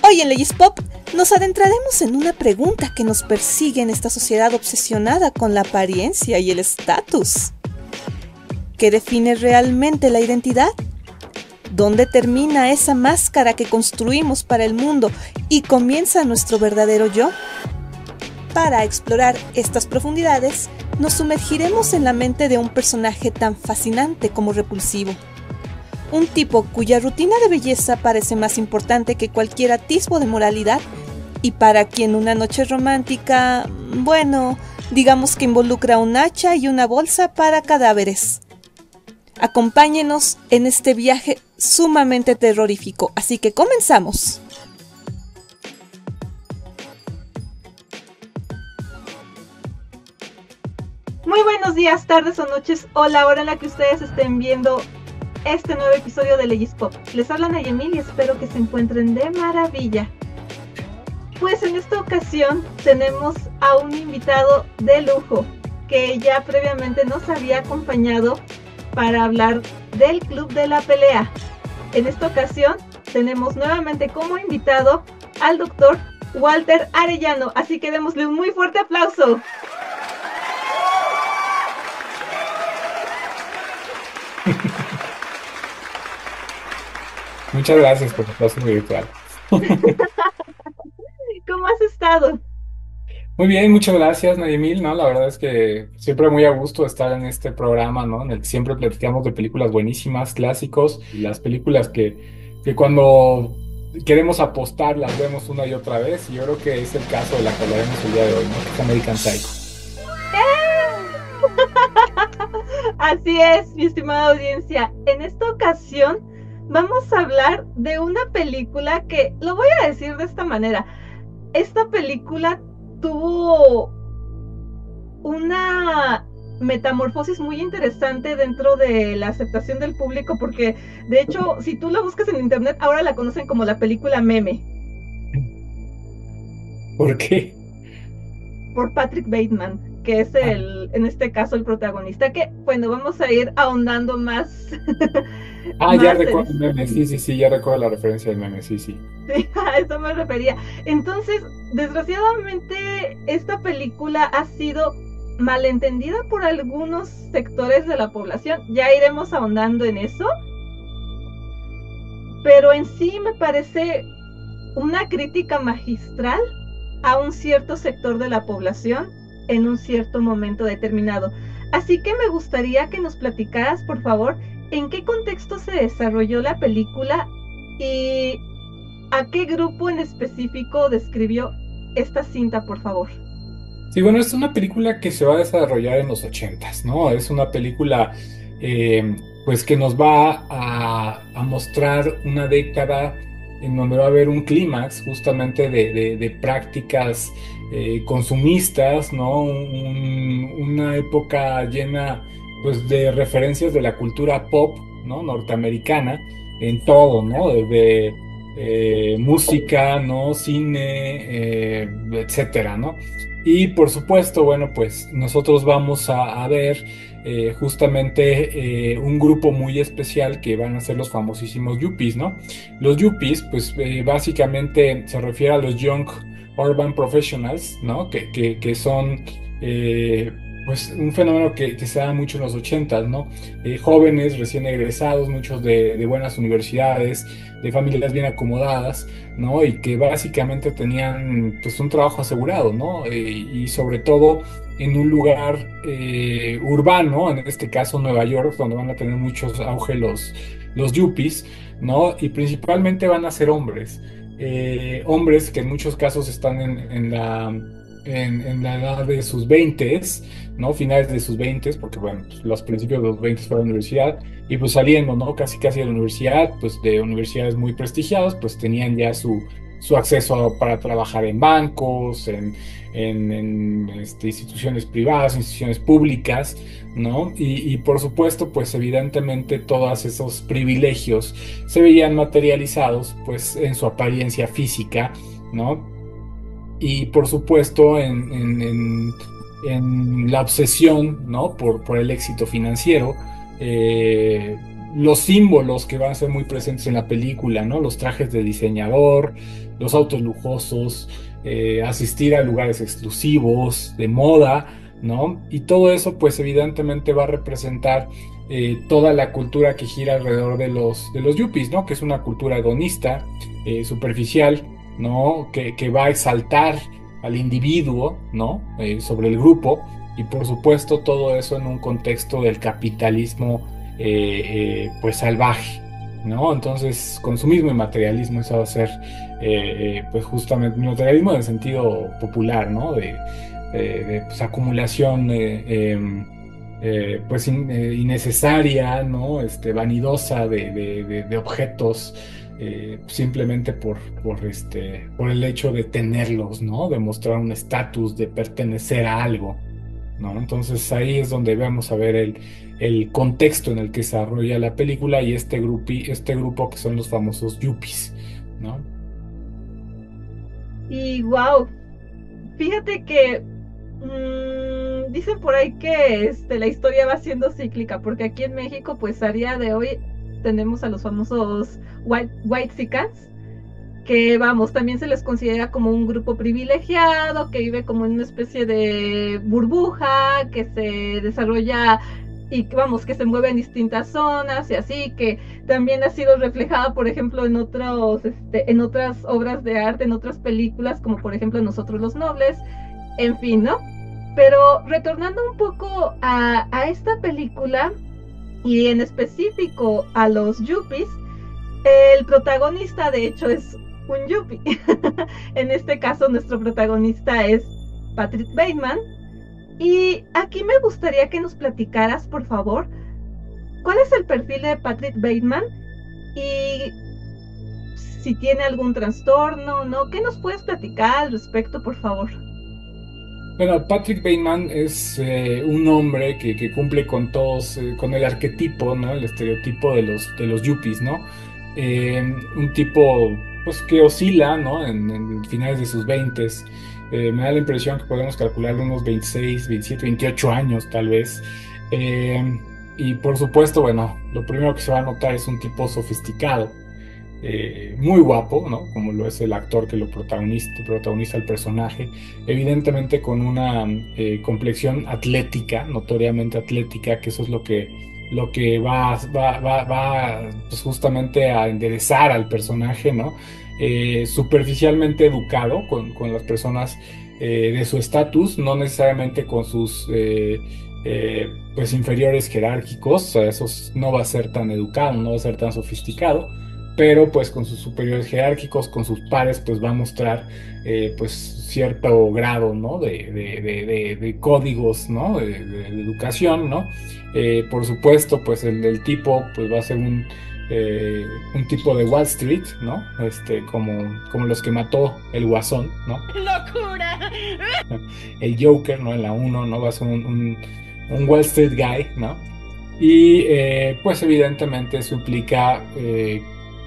Hoy en Leyes Pop nos adentraremos en una pregunta que nos persigue en esta sociedad obsesionada con la apariencia y el estatus. ¿Qué define realmente la identidad? ¿Dónde termina esa máscara que construimos para el mundo y comienza nuestro verdadero yo? Para explorar estas profundidades, nos sumergiremos en la mente de un personaje tan fascinante como repulsivo. Un tipo cuya rutina de belleza parece más importante que cualquier atisbo de moralidad y para quien una noche romántica, bueno, digamos que involucra un hacha y una bolsa para cadáveres. Acompáñenos en este viaje sumamente terrorífico, así que comenzamos. Muy buenos días, tardes o noches o la hora en la que ustedes estén viendo este nuevo episodio de Leyes Pop. Les habla Nayemil y espero que se encuentren de maravilla. Pues en esta ocasión tenemos a un invitado de lujo que ya previamente nos había acompañado para hablar del Club de la Pelea. En esta ocasión tenemos nuevamente como invitado al doctor Walter Arellano, así que démosle un muy fuerte aplauso. Muchas gracias por el aplauso virtual. ¿Cómo has estado? Muy bien, muchas gracias, Nayemil, ¿no? La verdad es que siempre muy a gusto estar en este programa, ¿no? En el que siempre platicamos de películas buenísimas, clásicos, y las películas que cuando queremos apostar las vemos una y otra vez, y yo creo que es el caso de la que hablaremos el día de hoy, ¿no? Que es American Psycho. Así es, mi estimada audiencia. En esta ocasión vamos a hablar de una película que, lo voy a decir de esta manera, esta película tuvo una metamorfosis muy interesante dentro de la aceptación del público porque, de hecho, si tú la buscas en internet, ahora la conocen como la película meme. ¿Por qué? Por Patrick Bateman, que es en este caso el protagonista, que bueno, vamos a ir ahondando más. Ya recuerdo el meme, sí, ya recuerdo la referencia del meme, sí. Sí, a eso me refería. Entonces, desgraciadamente, esta película ha sido malentendida por algunos sectores de la población. Ya iremos ahondando en eso. Pero en sí me parece una crítica magistral a un cierto sector de la población en un cierto momento determinado. Así que me gustaría que nos platicaras, por favor, en qué contexto se desarrolló la película y a qué grupo en específico describió esta cinta, por favor. Sí, bueno, es una película que se va a desarrollar en los 80s, ¿no? Es una película pues que nos va a mostrar una década en donde va a haber un clímax justamente de prácticas consumistas, ¿no? Una época llena pues de referencias de la cultura pop, ¿no? Norteamericana en todo, ¿no? Desde música, ¿no? Cine, etcétera, ¿no? Y por supuesto, bueno, pues nosotros vamos a ver justamente un grupo muy especial que van a ser los famosísimos yuppies, ¿no? Los yuppies, pues básicamente se refiere a los Young Urban Professionals, ¿no? Que son pues un fenómeno que se da mucho en los 80s, ¿no? Jóvenes recién egresados, muchos de buenas universidades, de familias bien acomodadas, ¿no? Y que básicamente tenían pues un trabajo asegurado, ¿no? Y sobre todo en un lugar urbano, en este caso Nueva York, donde van a tener muchos auge los yuppies, ¿no? Y principalmente van a ser hombres, hombres que en muchos casos están en la edad de sus veintes, ¿no? Finales de sus veintes, porque bueno, pues, los principios de los veintes fue la universidad, y pues saliendo, ¿no? Casi de la universidad, pues de universidades muy prestigiadas, pues tenían ya su acceso para trabajar en bancos, en instituciones privadas, instituciones públicas, ¿no? Y por supuesto, pues evidentemente todos esos privilegios se veían materializados, pues en su apariencia física, ¿no? Y por supuesto en la obsesión, ¿no? por el éxito financiero, los símbolos que van a ser muy presentes en la película, ¿no? Los trajes de diseñador, los autos lujosos, asistir a lugares exclusivos, de moda, ¿no? Y todo eso, pues evidentemente va a representar toda la cultura que gira alrededor de los yuppies, ¿no? Que es una cultura hedonista, superficial, ¿no? Que va a exaltar al individuo, ¿no? Sobre el grupo, y por supuesto todo eso en un contexto del capitalismo pues salvaje, ¿no? Entonces, consumismo y materialismo, eso va a ser pues justamente materialismo en el sentido popular, ¿no? Pues, acumulación pues innecesaria, ¿no? Vanidosa de objetos simplemente por el hecho de tenerlos, ¿no? De mostrar un estatus, de pertenecer a algo, ¿no? Entonces ahí es donde vamos a ver el contexto en el que se desarrolla la película y este grupo que son los famosos yuppies, ¿no? Y wow, fíjate que dicen por ahí que la historia va siendo cíclica, porque aquí en México, pues a día de hoy tenemos a los famosos Whitexicans, que vamos, también se les considera como un grupo privilegiado, que vive como en una especie de burbuja, que se desarrolla y vamos, que se mueve en distintas zonas y así, que también ha sido reflejada, por ejemplo, en en otras obras de arte, en otras películas, como por ejemplo Nosotros los Nobles, en fin, ¿no? Pero retornando un poco a esta película y en específico a los yuppies, el protagonista de hecho es un yuppie. En este caso nuestro protagonista es Patrick Bateman. Y aquí me gustaría que nos platicaras, por favor, cuál es el perfil de Patrick Bateman y si tiene algún trastorno, ¿no? ¿Qué nos puedes platicar al respecto, por favor? Bueno, Patrick Bateman es un hombre que cumple con todos, con el arquetipo, ¿no? El estereotipo de los yuppies, ¿no? Un tipo, pues, que oscila, ¿no? En finales de sus veintes. Me da la impresión que podemos calcular unos 26, 27, 28 años, tal vez. Eh, y por supuesto, bueno, lo primero que se va a notar es un tipo sofisticado, muy guapo, ¿no? Como lo es el actor que protagoniza el personaje, evidentemente con una complexión atlética, notoriamente atlética, que eso es lo que va pues justamente a enderezar al personaje, ¿no? Superficialmente educado con las personas de su estatus, no necesariamente con sus pues inferiores jerárquicos, o sea, eso no va a ser tan educado, no va a ser tan sofisticado, pero pues con sus superiores jerárquicos, con sus pares, pues va a mostrar pues cierto grado, ¿no? De códigos, ¿no? De educación, ¿no? Por supuesto, pues el tipo pues va a ser un tipo de Wall Street, ¿no? Como los que mató el Guasón, ¿no? ¡Locura! El Joker, ¿no? En la uno, ¿no? Va a ser un Wall Street guy, ¿no? Y pues evidentemente eso implica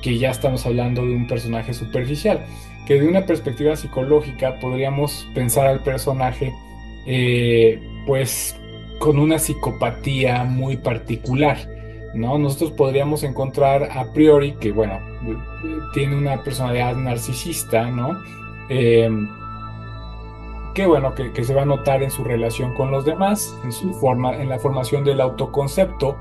que ya estamos hablando de un personaje superficial, que de una perspectiva psicológica podríamos pensar al personaje pues con una psicopatía muy particular, ¿no? Nosotros podríamos encontrar a priori que, bueno, tiene una personalidad narcisista, ¿no? Eh, que bueno, que se va a notar en su relación con los demás, en la formación del autoconcepto,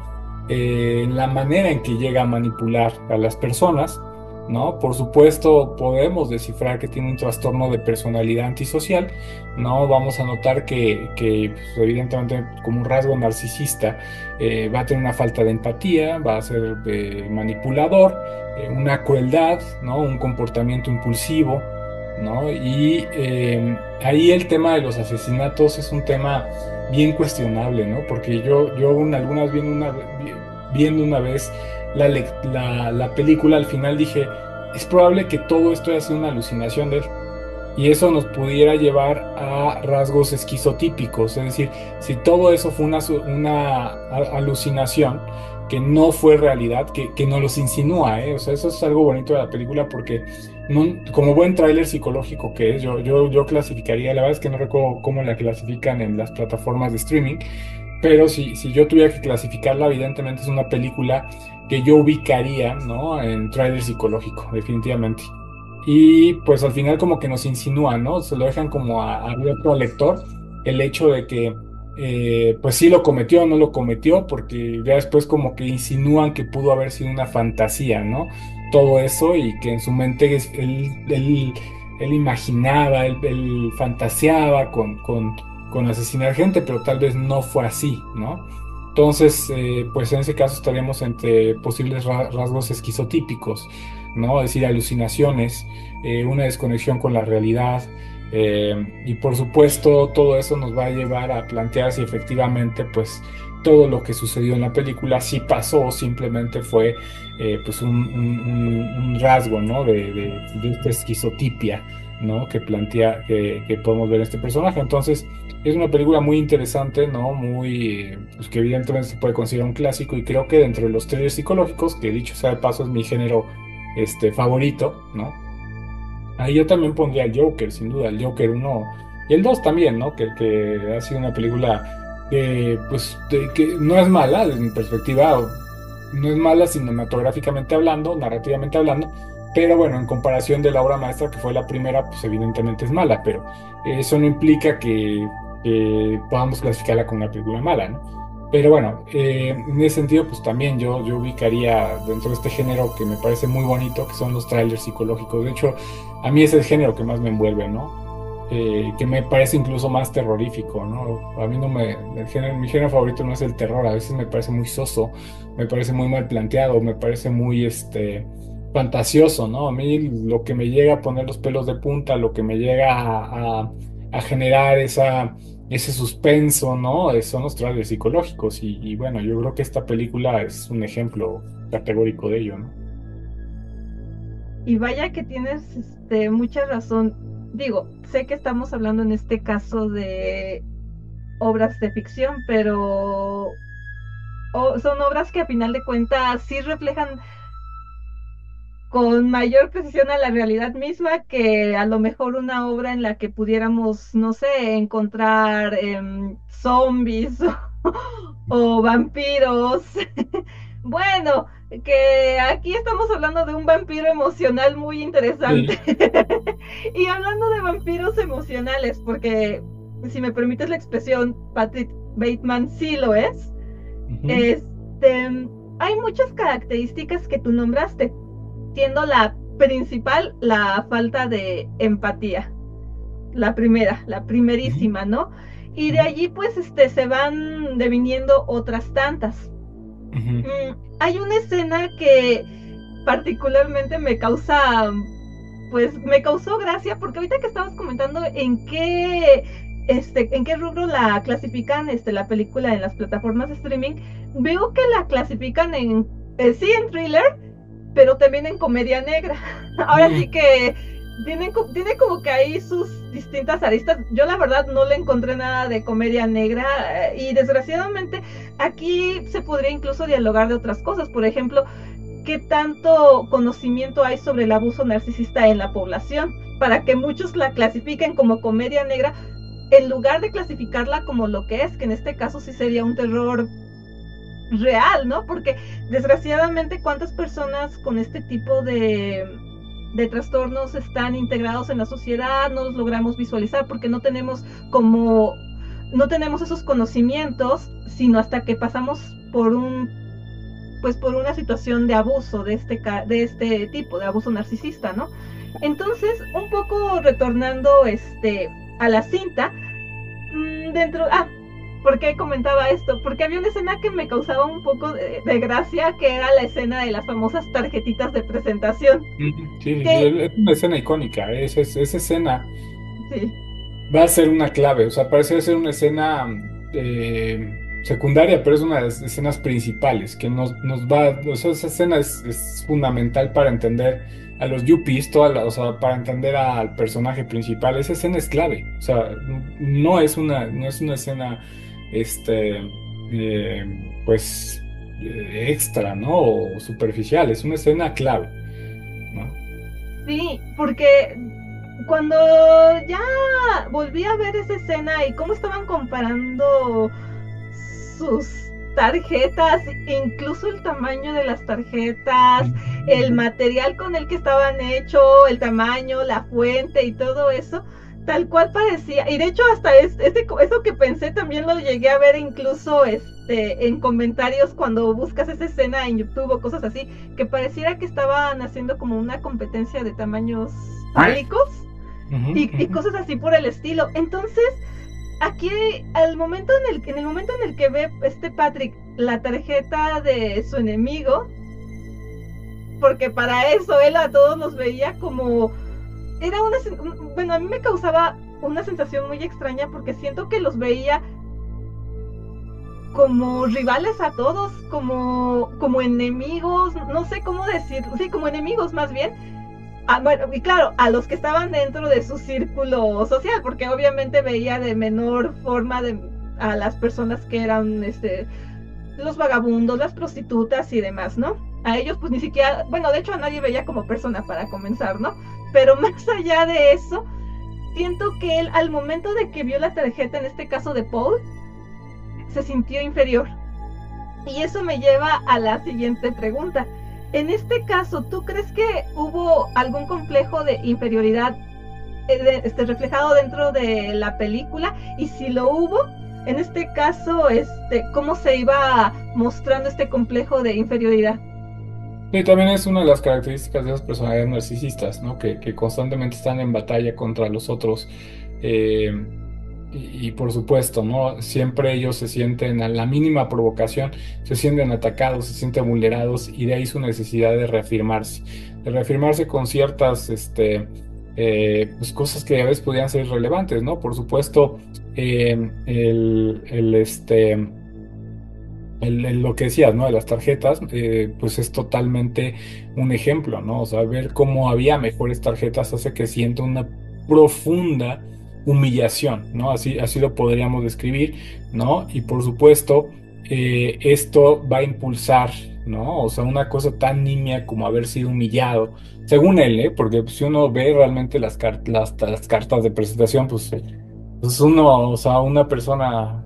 en la manera en que llega a manipular a las personas, ¿no? Por supuesto, podemos descifrar que tiene un trastorno de personalidad antisocial, ¿no? Vamos a notar que pues, evidentemente, como un rasgo narcisista, va a tener una falta de empatía, va a ser manipulador, una crueldad, ¿no? Un comportamiento impulsivo, ¿no? Y ahí el tema de los asesinatos es un tema bien cuestionable, ¿no? Porque algunas viendo una vez la película, al final dije, es probable que todo esto haya sido una alucinación de él. Y eso nos pudiera llevar a rasgos esquizotípicos, es decir, si todo eso fue alucinación, que no fue realidad, que nos los insinúa, ¿eh? O sea, eso es algo bonito de la película porque como buen tráiler psicológico que es, yo clasificaría, la verdad es que no recuerdo cómo la clasifican en las plataformas de streaming, pero si yo tuviera que clasificarla, evidentemente es una película que yo ubicaría, ¿no? En tráiler psicológico, definitivamente. Y pues al final como que nos insinúan, ¿no? Se lo dejan como abierto al lector el hecho de que pues sí lo cometió o no lo cometió, porque ya después como que insinúan que pudo haber sido una fantasía, ¿no? Todo eso y que en su mente él imaginaba, él fantaseaba con asesinar gente, pero tal vez no fue así, ¿no? Entonces, pues en ese caso estaríamos entre posibles rasgos esquizotípicos, ¿no? Es decir, alucinaciones, una desconexión con la realidad, y por supuesto todo eso nos va a llevar a plantear si efectivamente pues todo lo que sucedió en la película sí pasó o simplemente fue pues un rasgo, ¿no? De esta esquizotipia, ¿no? Que plantea, que podemos ver en este personaje. Entonces es una película muy interesante, ¿no? Muy, pues que evidentemente se puede considerar un clásico y creo que dentro de los thrillers psicológicos, que dicho sea de paso es mi género favorito, ¿no? Ahí yo también pondría el Joker, sin duda, el Joker uno y el 2 también, ¿no? Que ha sido una película que, pues, que no es mala, desde mi perspectiva, no es mala cinematográficamente hablando, narrativamente hablando, pero bueno, en comparación de la obra maestra que fue la primera, pues evidentemente es mala, pero eso no implica que podamos clasificarla como una película mala, ¿no? Pero bueno, en ese sentido, pues también yo ubicaría dentro de este género que me parece muy bonito, que son los trailers psicológicos. De hecho, a mí es el género que más me envuelve, ¿no? Que me parece incluso más terrorífico, ¿no? A mí no me, mi género favorito no es el terror, a veces me parece muy soso, me parece muy mal planteado, me parece muy, fantasioso, ¿no? A mí lo que me llega a poner los pelos de punta, lo que me llega a generar ese suspenso, ¿no? Son los trailers psicológicos y bueno, yo creo que esta película es un ejemplo categórico de ello, ¿no? Y vaya que tienes mucha razón. Digo, sé que estamos hablando en este caso de obras de ficción, pero son obras que a final de cuentas sí reflejan con mayor precisión a la realidad misma que a lo mejor una obra en la que pudiéramos, no sé, encontrar zombies o vampiros. Bueno, que aquí estamos hablando de un vampiro emocional muy interesante. Sí. Y hablando de vampiros emocionales, porque si me permites la expresión, Patrick Bateman sí lo es. Ujú, Este, hay muchas características que tú nombraste, siendo la principal la falta de empatía, la primera, la ujú, primerísima, ¿no? Y de ujú, allí pues se van deviniendo otras tantas. ujú. Hay una escena que particularmente me causa, pues me causó gracia, porque ahorita que estabas comentando en qué rubro la clasifican la película en las plataformas de streaming, veo que la clasifican sí, en thriller, pero también en comedia negra. Ahora sí Mm, que tiene como que ahí sus distintas aristas. Yo la verdad no le encontré nada de comedia negra, y desgraciadamente aquí se podría incluso dialogar de otras cosas. Por ejemplo, ¿qué tanto conocimiento hay sobre el abuso narcisista en la población para que muchos la clasifiquen como comedia negra en lugar de clasificarla como lo que es, que en este caso sí sería un terror real, ¿no? Porque desgraciadamente cuántas personas con este tipo de trastornos están integrados en la sociedad, no los logramos visualizar porque no tenemos esos conocimientos, sino hasta que pasamos por por una situación de abuso de este tipo, de abuso narcisista, ¿no? Entonces, un poco retornando a la cinta, ¿por qué comentaba esto? Porque había una escena que me causaba un poco de gracia, que era la escena de las famosas tarjetitas de presentación. ujú. Sí, sí, sí, Que, es una escena icónica, esa escena sí, va a ser una clave, o sea, parece ser una escena secundaria, pero es una de las escenas principales que nos va, o sea, esa escena es fundamental para entender a los yuppies, o sea, para entender al personaje principal, esa escena es clave, o sea, no es una escena, pues, extra, ¿no? O superficial, es una escena clave, ¿no? sí, porque cuando ya volví a ver esa escena y cómo estaban comparando sus tarjetas, incluso el tamaño de las tarjetas, el material con el que estaban hechos, el tamaño, la fuente y todo eso, tal cual parecía. Y de hecho hasta eso que pensé también lo llegué a ver incluso en comentarios cuando buscas esa escena en YouTube o cosas así, que pareciera que estaban haciendo como una competencia de tamaños fálicos y cosas así por el estilo. Entonces, aquí, en el momento en el que ve Patrick la tarjeta de su enemigo, porque para eso él a todos los veía como, bueno, a mí me causaba una sensación muy extraña porque siento que los veía como rivales a todos, como enemigos, no sé cómo decirlo, sí, como enemigos más bien. Bueno, y claro, a los que estaban dentro de su círculo social, porque obviamente veía de menor forma a las personas que eran los vagabundos, las prostitutas y demás, ¿no? A ellos pues ni siquiera, bueno, de hecho a nadie veía como persona para comenzar, ¿no? Pero más allá de eso, siento que él al momento de que vio la tarjeta, en este caso de Paul, se sintió inferior. Y eso me lleva a la siguiente pregunta. En este caso, ¿tú crees que hubo algún complejo de inferioridad reflejado dentro de la película? Y si lo hubo, en este caso, ¿cómo se iba mostrando este complejo de inferioridad? Sí, también es una de las características de esas personalidades narcisistas, ¿no? Que constantemente están en batalla contra los otros. eh, y por supuesto, ¿no? Siempre ellos se sienten a la mínima provocación, se sienten atacados, se sienten vulnerados y de ahí su necesidad de reafirmarse con ciertas pues cosas que a veces podían ser relevantes, ¿no? Por supuesto, lo que decías, ¿no? De las tarjetas, pues es totalmente un ejemplo, ¿no? O sea, ver cómo había mejores tarjetas hace que sienta una profunda humillación, ¿no? Así lo podríamos describir, ¿no? Y por supuesto, esto va a impulsar, ¿no? O sea, una cosa tan nimia como haber sido humillado, según él, ¿eh? Porque si uno ve realmente las cartas de presentación, pues uno, o sea, una persona,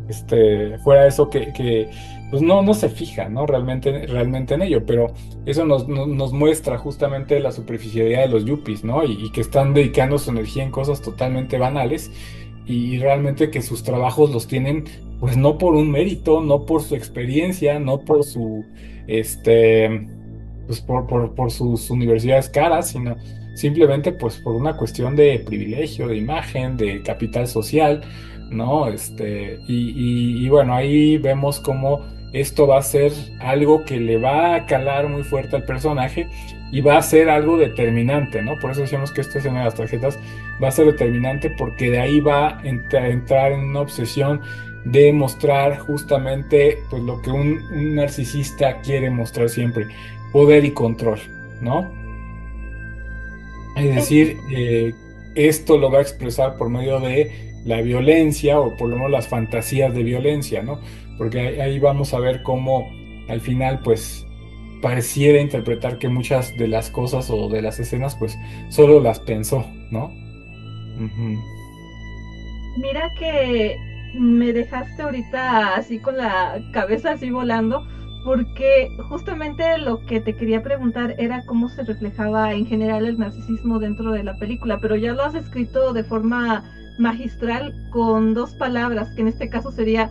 fuera de eso que pues no se fija, ¿no? Realmente en ello, pero eso nos muestra justamente la superficialidad de los yuppies, ¿no? Y que están dedicando su energía en cosas totalmente banales y realmente que sus trabajos los tienen, pues no por un mérito, no por su experiencia, no por pues por sus universidades caras, sino simplemente pues por una cuestión de privilegio, de imagen, de capital social, ¿no? Y bueno, ahí vemos cómo esto va a ser algo que le va a calar muy fuerte al personaje y va a ser algo determinante, ¿no? Por eso decíamos que esta escena de las tarjetas va a ser determinante porque de ahí va a entrar en una obsesión de mostrar justamente pues lo que un narcisista quiere mostrar siempre, poder y control, ¿no? Es decir, esto lo va a expresar por medio de la violencia o por lo menos las fantasías de violencia, ¿no? Porque ahí vamos a ver cómo al final, pues, pareciera interpretar que muchas de las cosas o de las escenas, pues, solo las pensó, ¿no? Ujú. Mira que me dejaste ahorita así con la cabeza así volando, porque justamente lo que te quería preguntar era cómo se reflejaba en general el narcisismo dentro de la película, pero ya lo has escrito de forma magistral con dos palabras, que en este caso sería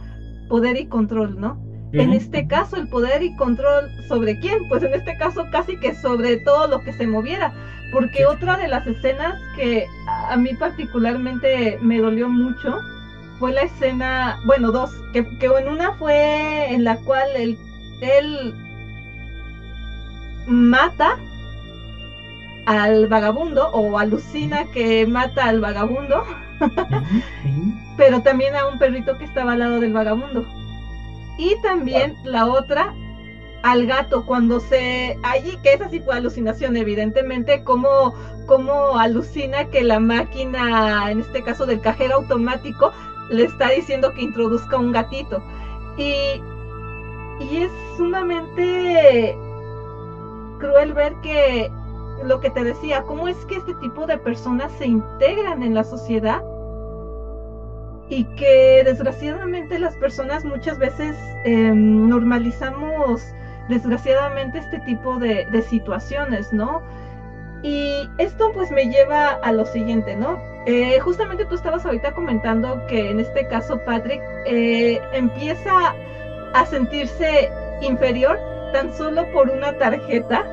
poder y control, ¿no? En Ujú. este caso, el poder y control ¿sobre quién? Pues en este caso casi que sobre todo lo que se moviera, porque Sí. otra de las escenas que a mí particularmente me dolió mucho fue la escena, bueno, dos, que en una fue en la cual él mata al vagabundo o alucina que mata al vagabundo, Ujú, ujú. pero también a un perrito que estaba al lado del vagabundo. Y también la otra al gato cuando allí, que esa sí fue alucinación evidentemente, como alucina que la máquina, en este caso del cajero automático, le está diciendo que introduzca un gatito y, y es sumamente cruel ver que lo que te decía, cómo es que este tipo de personas se integran en la sociedad y que desgraciadamente las personas muchas veces normalizamos desgraciadamente este tipo de situaciones, ¿no? Y esto pues me lleva a lo siguiente, ¿no? Justamente tú estabas ahorita comentando que en este caso Patrick empieza a sentirse inferior tan solo por una tarjeta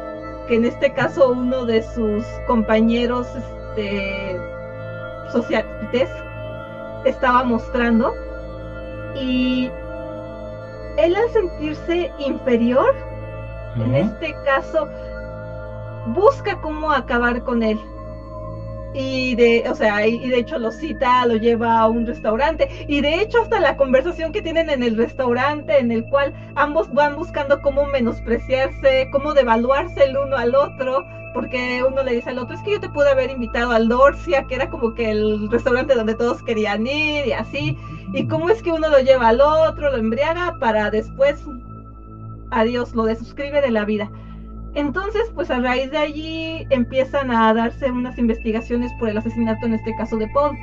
que en este caso uno de sus compañeros sociales estaba mostrando, y él al sentirse inferior, en este caso busca cómo acabar con él. Y de hecho lo cita, lo lleva a un restaurante, y de hecho hasta la conversación que tienen en el restaurante, en el cual ambos van buscando cómo menospreciarse, cómo devaluarse el uno al otro, porque uno le dice al otro, es que yo te pude haber invitado al Dorsia, que era como que el restaurante donde todos querían ir, y así, y cómo es que uno lo lleva al otro, lo embriaga, para después, adiós, lo desuscribe de la vida. Entonces, pues a raíz de allí empiezan a darse unas investigaciones por el asesinato, en este caso de Paul.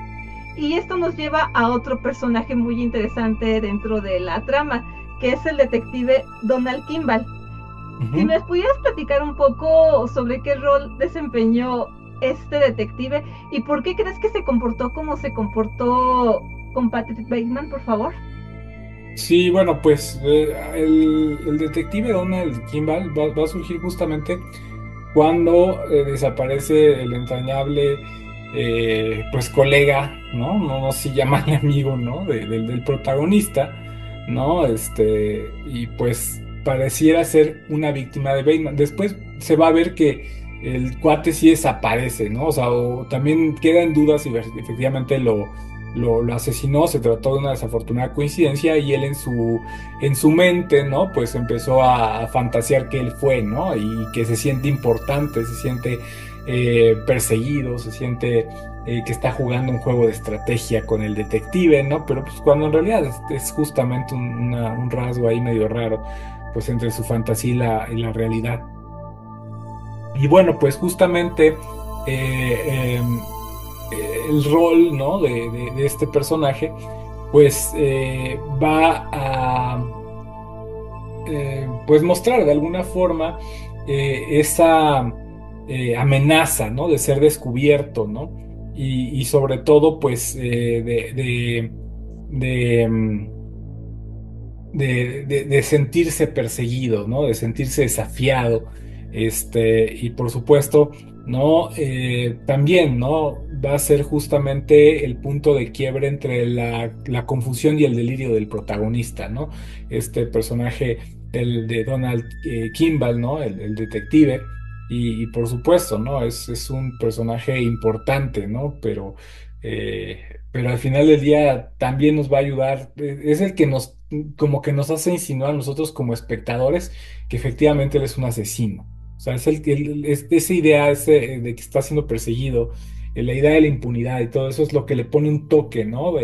Y esto nos lleva a otro personaje muy interesante dentro de la trama, que es el detective Donald Kimball. Si me pudieras platicar un poco sobre qué rol desempeñó este detective y por qué crees que se comportó como se comportó con Patrick Bateman, por favor. Sí, bueno, pues el detective Donald Kimball va a surgir justamente cuando desaparece el entrañable pues colega, ¿no? No sé si llamarle amigo, ¿no? Del protagonista, ¿no? Y pues pareciera ser una víctima de Bateman. Después se va a ver que el cuate sí desaparece, ¿no? O sea, o también queda en duda si efectivamente lo asesinó, se trató de una desafortunada coincidencia, y él en su mente, ¿no? Pues empezó a fantasear que él fue, ¿no? Y que se siente importante, se siente perseguido, se siente que está jugando un juego de estrategia con el detective, ¿no? Pero pues cuando en realidad es justamente un rasgo ahí medio raro, pues entre su fantasía y la realidad. Y bueno, pues justamente el rol, ¿no? de este personaje, pues va a pues mostrar de alguna forma esa amenaza, ¿no? De ser descubierto, ¿no? Y sobre todo, pues de sentirse perseguido, ¿no? De sentirse desafiado, y por supuesto, ¿no? También, ¿no? Va a ser justamente el punto de quiebre entre la confusión y el delirio del protagonista, ¿no? Este personaje de Donald Kimball, ¿no? El detective, y por supuesto, ¿no? Es un personaje importante, ¿no? Pero al final del día también nos va a ayudar, es el que como que nos hace insinuar a nosotros como espectadores que efectivamente él es un asesino. O sea, esa idea de que está siendo perseguido, la idea de la impunidad y todo eso es lo que le pone un toque, ¿no?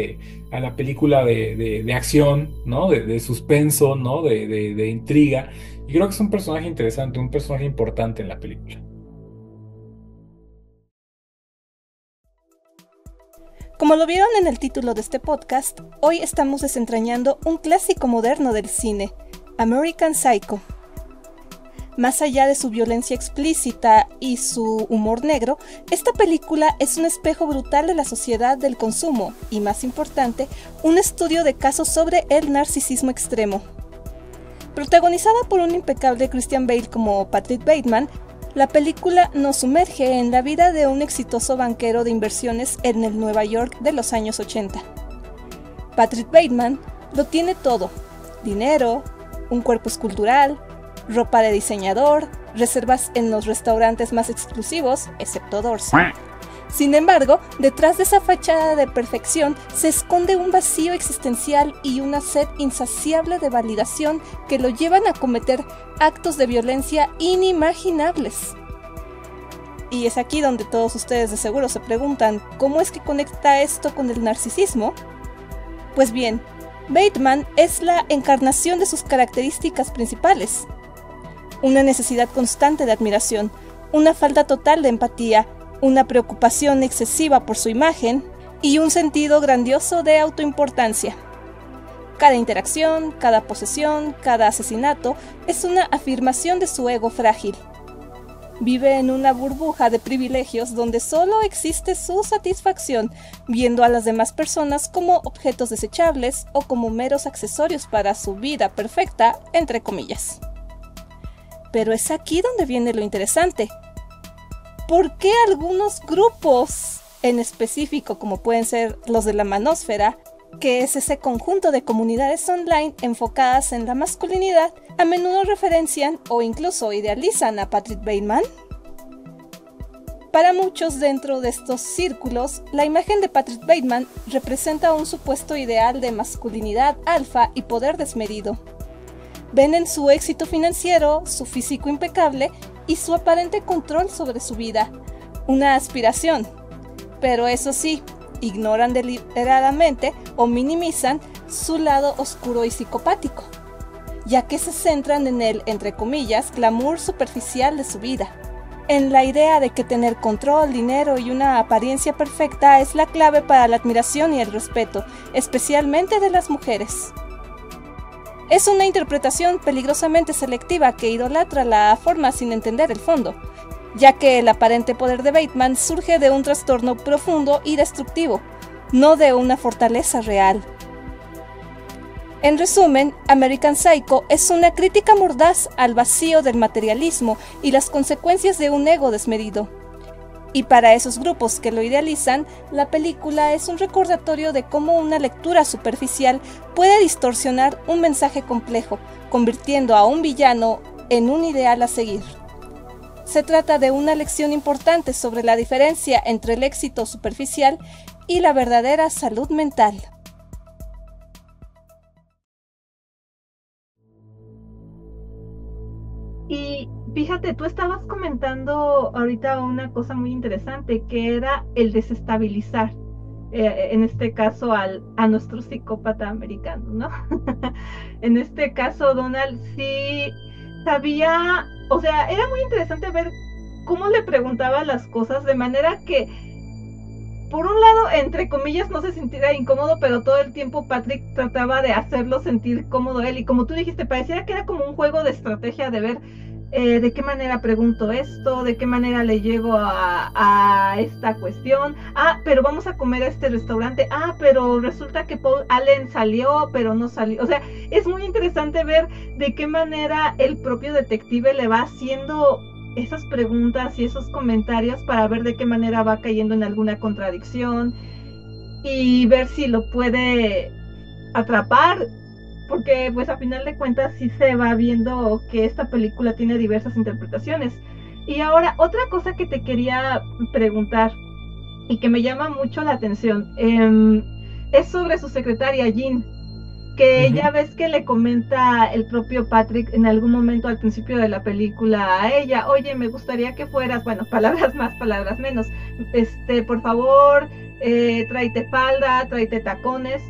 A la película de acción, ¿no? De suspenso, ¿no? De intriga. Y creo que es un personaje interesante, un personaje importante en la película. Como lo vieron en el título de este podcast, hoy estamos desentrañando un clásico moderno del cine, American Psycho. Más allá de su violencia explícita y su humor negro, esta película es un espejo brutal de la sociedad del consumo y, más importante, un estudio de casos sobre el narcisismo extremo. Protagonizada por un impecable Christian Bale como Patrick Bateman, la película nos sumerge en la vida de un exitoso banquero de inversiones en el Nueva York de los años 80. Patrick Bateman lo tiene todo: dinero, un cuerpo escultural, ropa de diseñador, reservas en los restaurantes más exclusivos, excepto Dorset. Sin embargo, detrás de esa fachada de perfección se esconde un vacío existencial y una sed insaciable de validación que lo llevan a cometer actos de violencia inimaginables. Y es aquí donde todos ustedes de seguro se preguntan, ¿cómo es que conecta esto con el narcisismo? Pues bien, Bateman es la encarnación de sus características principales: una necesidad constante de admiración, una falta total de empatía, una preocupación excesiva por su imagen y un sentido grandioso de autoimportancia. Cada interacción, cada posesión, cada asesinato es una afirmación de su ego frágil. Vive en una burbuja de privilegios donde solo existe su satisfacción, viendo a las demás personas como objetos desechables o como meros accesorios para su vida perfecta, entre comillas. Pero es aquí donde viene lo interesante. ¿Por qué algunos grupos, en específico como pueden ser los de la manósfera, que es ese conjunto de comunidades online enfocadas en la masculinidad, a menudo referencian o incluso idealizan a Patrick Bateman? Para muchos dentro de estos círculos, la imagen de Patrick Bateman representa un supuesto ideal de masculinidad alfa y poder desmedido. Ven en su éxito financiero, su físico impecable y su aparente control sobre su vida una aspiración, pero eso sí, ignoran deliberadamente o minimizan su lado oscuro y psicopático, ya que se centran en el, entre comillas, glamour superficial de su vida, en la idea de que tener control, dinero y una apariencia perfecta es la clave para la admiración y el respeto, especialmente de las mujeres. Es una interpretación peligrosamente selectiva que idolatra la forma sin entender el fondo, ya que el aparente poder de Bateman surge de un trastorno profundo y destructivo, no de una fortaleza real. En resumen, American Psycho es una crítica mordaz al vacío del materialismo y las consecuencias de un ego desmedido. Y para esos grupos que lo idealizan, la película es un recordatorio de cómo una lectura superficial puede distorsionar un mensaje complejo, convirtiendo a un villano en un ideal a seguir. Se trata de una lección importante sobre la diferencia entre el éxito superficial y la verdadera salud mental. Y fíjate, tú estabas comentando ahorita una cosa muy interesante, que era el desestabilizar, en este caso a nuestro psicópata americano, ¿no? En este caso, Donald sí sabía, o sea, era muy interesante ver cómo le preguntaba las cosas de manera que, por un lado, entre comillas, no se sintiera incómodo, pero todo el tiempo Patrick trataba de hacerlo sentir cómodo él. Y como tú dijiste, pareciera que era como un juego de estrategia de ver de qué manera pregunto esto, de qué manera le llego a esta cuestión. Ah, pero vamos a comer a este restaurante. Ah, pero resulta que Paul Allen salió, pero no salió. O sea, es muy interesante ver de qué manera el propio detective le va haciendo esas preguntas y esos comentarios para ver de qué manera va cayendo en alguna contradicción y ver si lo puede atrapar, porque pues a final de cuentas sí se va viendo que esta película tiene diversas interpretaciones. Y ahora, otra cosa que te quería preguntar y que me llama mucho la atención, es sobre su secretaria Jean, que ya ves que le comenta el propio Patrick en algún momento al principio de la película a ella: oye, me gustaría que fueras, bueno, palabras más, palabras menos, por favor, tráete falda, tráete tacones.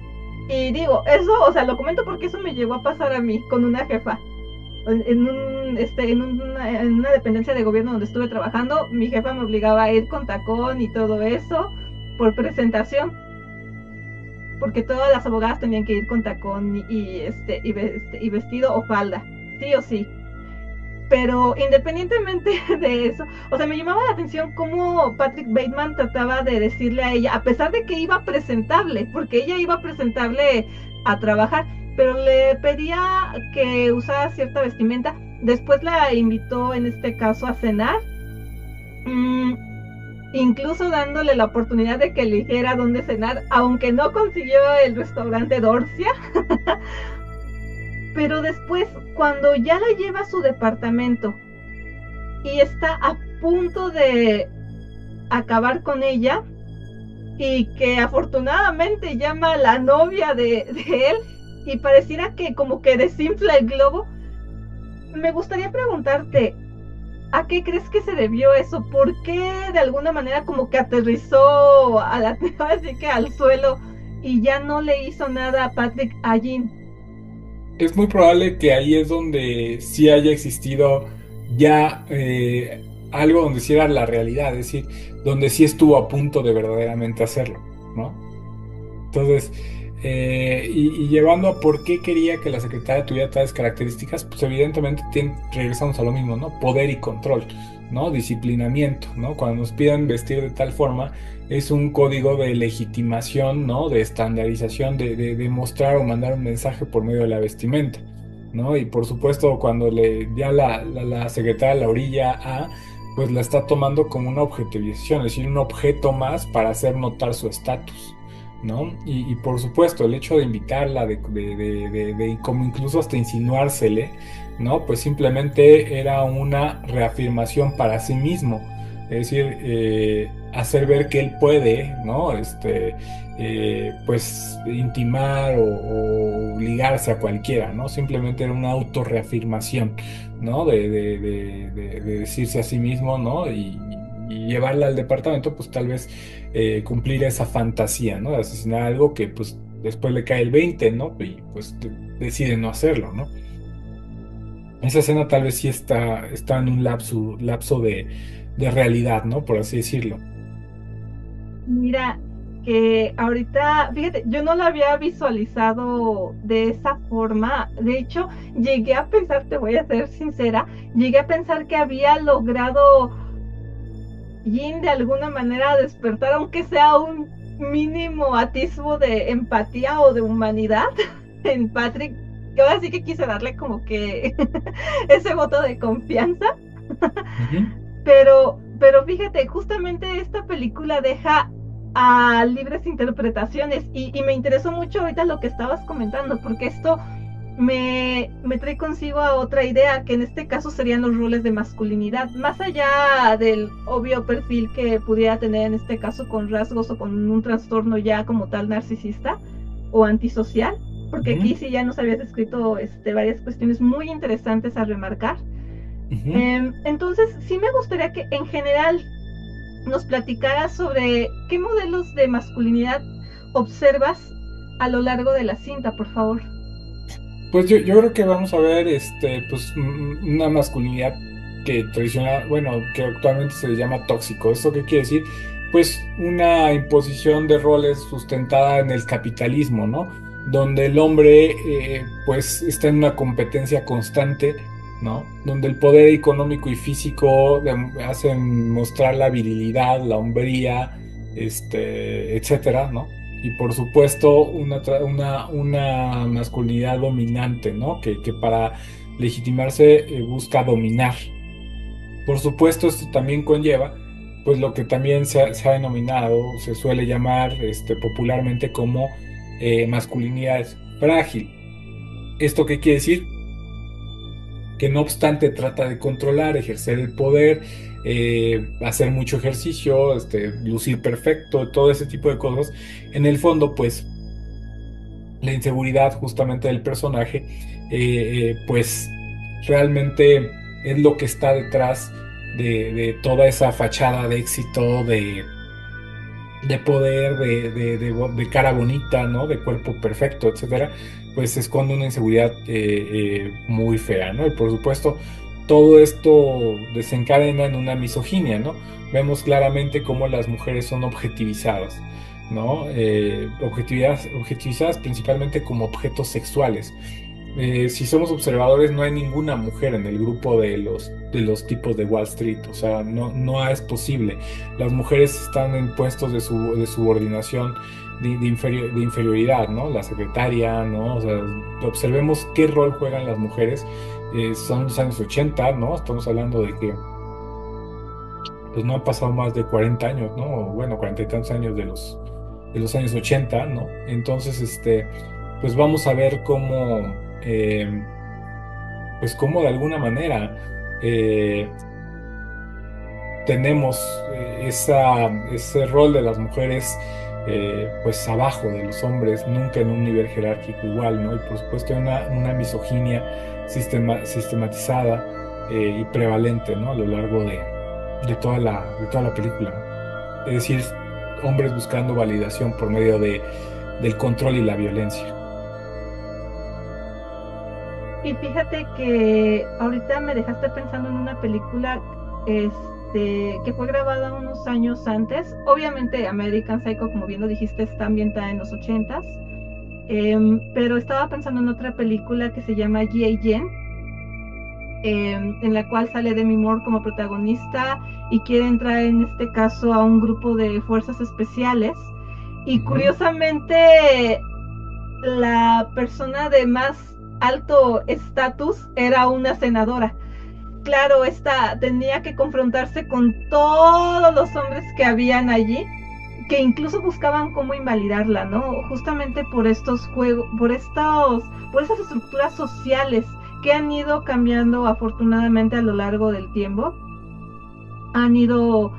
Y digo, eso, o sea, lo comento porque eso me llegó a pasar a mí con una jefa. En una dependencia de gobierno donde estuve trabajando, mi jefa me obligaba a ir con tacón y todo eso por presentación, porque todas las abogadas tenían que ir con tacón y vestido o falda, sí o sí. Pero independientemente de eso, o sea, me llamaba la atención cómo Patrick Bateman trataba de decirle a ella, a pesar de que iba presentable, porque ella iba presentable a trabajar, pero le pedía que usara cierta vestimenta. Después la invitó, en este caso, a cenar, incluso dándole la oportunidad de que eligiera dónde cenar, aunque no consiguió el restaurante Dorcia. Pero después, cuando ya la lleva a su departamento y está a punto de acabar con ella, y que afortunadamente llama a la novia de él y pareciera que como que desinfla el globo, me gustaría preguntarte, ¿a qué crees que se debió eso? ¿Por qué de alguna manera como que aterrizó así que al suelo y ya no le hizo nada a Patrick a Jean? Es muy probable que ahí es donde sí haya existido ya algo donde sí era la realidad, es decir, donde sí estuvo a punto de verdaderamente hacerlo. ¿no? Entonces, y llevando a por qué quería que la secretaria tuviera tales características, pues evidentemente regresamos a lo mismo, ¿no? Poder y control, ¿no? Disciplinamiento, ¿no? Cuando nos piden vestir de tal forma, es un código de legitimación, ¿no? De estandarización, de mostrar o mandar un mensaje por medio de la vestimenta, ¿no? Y por supuesto, cuando ya la secretaria la orilla a, pues la está tomando como una objetivización, es decir, un objeto más para hacer notar su estatus. ¿No? Y por supuesto, el hecho de invitarla, como incluso hasta insinuársele, ¿no? Pues simplemente era una reafirmación para sí mismo. Es decir, hacer ver que él puede, ¿no? Pues intimar o ligarse a cualquiera, ¿no? Simplemente era una autorreafirmación, ¿no? De decirse a sí mismo, ¿no? Y llevarla al departamento, pues tal vez cumplir esa fantasía, ¿no? De asesinar algo que pues después le cae el 20, ¿no? Y pues decide no hacerlo, ¿no? Esa escena tal vez sí está en un lapso de realidad, ¿no? Por así decirlo. Mira, que ahorita, fíjate, yo no lo había visualizado de esa forma. De hecho, llegué a pensar, te voy a ser sincera, llegué a pensar que había logrado Jin de alguna manera despertar, aunque sea un mínimo atisbo de empatía o de humanidad en Patrick. Yo así que quise darle como que ese voto de confianza. Ujú. Pero fíjate, justamente esta película deja a libres interpretaciones y me interesó mucho ahorita lo que estabas comentando, porque esto me trae consigo a otra idea, que en este caso serían los roles de masculinidad, más allá del obvio perfil que pudiera tener en este caso con rasgos o con un trastorno ya como tal narcisista o antisocial, porque Ujú. aquí sí ya nos habías descrito varias cuestiones muy interesantes a remarcar. Ujú. Entonces, sí me gustaría que en general nos platicaras sobre qué modelos de masculinidad observas a lo largo de la cinta, por favor. Pues yo creo que vamos a ver pues, una masculinidad que tradicional, bueno, que actualmente se le llama tóxico. ¿Esto qué quiere decir? Pues una imposición de roles sustentada en el capitalismo, ¿no? Donde el hombre pues está en una competencia constante, ¿no? Donde el poder económico y físico hacen mostrar la virilidad, la hombría, etcétera, ¿no? Y por supuesto una masculinidad dominante, ¿no? Que para legitimarse busca dominar. Por supuesto, esto también conlleva, pues lo que también se ha denominado, se suele llamar popularmente como masculinidad frágil. ¿Esto qué quiere decir? Que no obstante trata de controlar, ejercer el poder, hacer mucho ejercicio, lucir perfecto, todo ese tipo de cosas. En el fondo, pues la inseguridad justamente del personaje, pues realmente es lo que está detrás de toda esa fachada de éxito, de poder, de cara bonita, ¿no? De cuerpo perfecto, etcétera, pues se esconde una inseguridad muy fea, ¿no? Y por supuesto, todo esto desencadena en una misoginia, ¿no? Vemos claramente cómo las mujeres son objetivizadas, ¿no? Objetivizadas principalmente como objetos sexuales. Si somos observadores, no hay ninguna mujer en el grupo de los tipos de Wall Street, o sea, no es posible. Las mujeres están en puestos de subordinación, de inferioridad, ¿no? La secretaria, ¿no? O sea, observemos qué rol juegan las mujeres. Son los años 80, ¿no? Estamos hablando de que pues no han pasado más de 40 años, ¿no? O, bueno, 40 y tantos años de los años 80, ¿no? Entonces, pues vamos a ver eh, pues cómo de alguna manera eh, tenemos ese rol de las mujeres pues abajo de los hombres, nunca en un nivel jerárquico igual, ¿no? Y por supuesto una misoginia sistematizada y prevalente, ¿no? A lo largo de toda la película, ¿no? Es decir, hombres buscando validación por medio del control y la violencia. Y fíjate que ahorita me dejaste pensando en una película que fue grabada unos años antes. Obviamente American Psycho, como bien lo dijiste, está ambientada en los 80s. Pero estaba pensando en otra película que se llama G.I. Jane, en la cual sale Demi Moore como protagonista y quiere entrar en este caso a un grupo de fuerzas especiales. Y curiosamente, la persona de más alto estatus era una senadora. Claro, esta tenía que confrontarse con todos los hombres que habían allí, que incluso buscaban cómo invalidarla, ¿no? Justamente por estos juegos, por esas estructuras sociales que han ido cambiando afortunadamente a lo largo del tiempo, han ido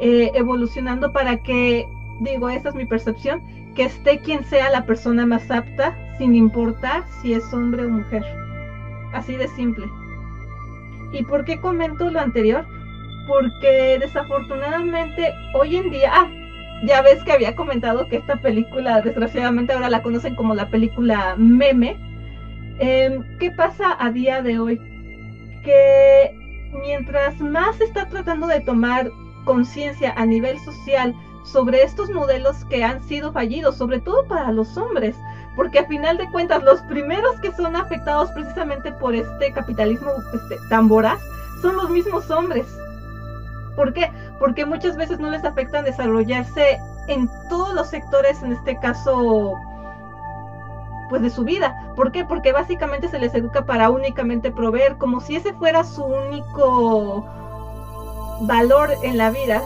evolucionando para que, digo, esa es mi percepción, que esté quien sea la persona más apta, sin importar si es hombre o mujer. Así de simple. ¿Y por qué comento lo anterior? Porque desafortunadamente hoy en día, ya ves que había comentado que esta película, desgraciadamente ahora la conocen como la película meme. ¿Qué pasa a día de hoy? Que mientras más se está tratando de tomar conciencia a nivel social sobre estos modelos que han sido fallidos, sobre todo para los hombres, porque a final de cuentas los primeros que son afectados precisamente por este capitalismo tan voraz son los mismos hombres. ¿Por qué? Porque muchas veces no les afecta desarrollarse en todos los sectores, en este caso, pues de su vida. ¿Por qué? Porque básicamente se les educa para únicamente proveer, como si ese fuera su único valor en la vida,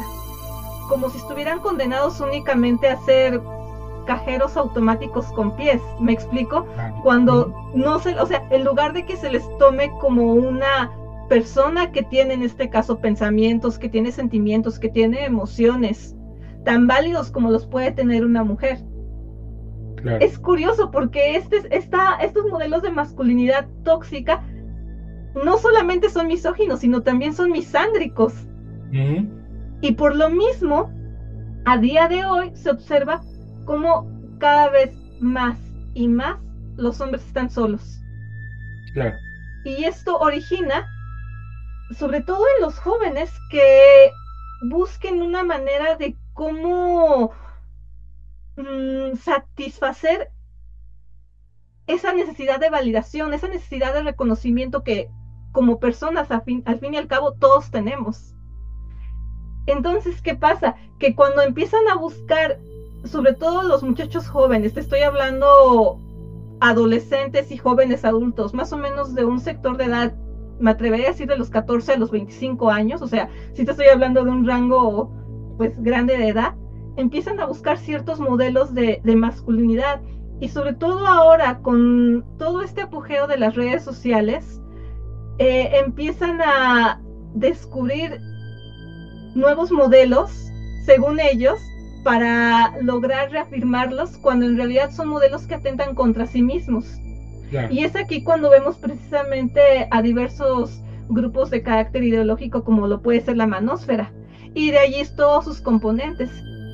como si estuvieran condenados únicamente a ser cajeros automáticos con pies. ¿Me explico? Cuando no se, o sea, en lugar de que se les tome como una persona que tiene en este caso pensamientos, que tiene sentimientos, que tiene emociones tan válidos como los puede tener una mujer. Claro. Es curioso porque estos modelos de masculinidad tóxica no solamente son misóginos, sino también son misándricos. Y por lo mismo, a día de hoy se observa cómo cada vez más y más los hombres están solos. Claro. Y esto origina, sobre todo en los jóvenes, que busquen una manera de cómo satisfacer esa necesidad de validación, esa necesidad de reconocimiento que como personas al fin y al cabo todos tenemos. Entonces, ¿qué pasa? Que cuando empiezan a buscar, sobre todo los muchachos jóvenes, te estoy hablando adolescentes y jóvenes adultos, más o menos de un sector de edad, me atrevería a decir de los 14 a los 25 años, o sea, si te estoy hablando de un rango pues grande de edad, empiezan a buscar ciertos modelos de masculinidad. Y sobre todo ahora, con todo este apogeo de las redes sociales, empiezan a descubrir nuevos modelos, según ellos, para lograr reafirmarlos, cuando en realidad son modelos que atentan contra sí mismos. Yeah. Y es aquí cuando vemos precisamente a diversos grupos de carácter ideológico, como lo puede ser la manósfera, y de allí todos sus componentes,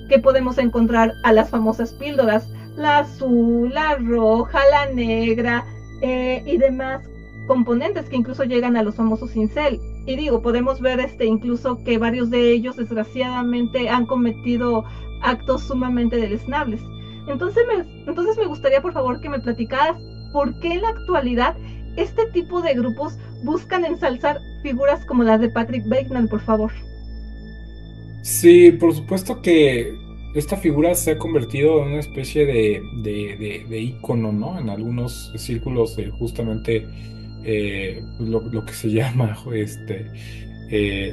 que podemos encontrar a las famosas píldoras, la azul, la roja, la negra, y demás componentes que incluso llegan a los famosos incel. Y digo, podemos ver incluso que varios de ellos desgraciadamente han cometido actos sumamente deleznables. Entonces me gustaría, por favor, que me platicaras por qué en la actualidad este tipo de grupos buscan ensalzar figuras como las de Patrick Bateman, por favor. Sí, por supuesto que esta figura se ha convertido en una especie de ícono, ¿no? En algunos círculos de justamente lo que se llama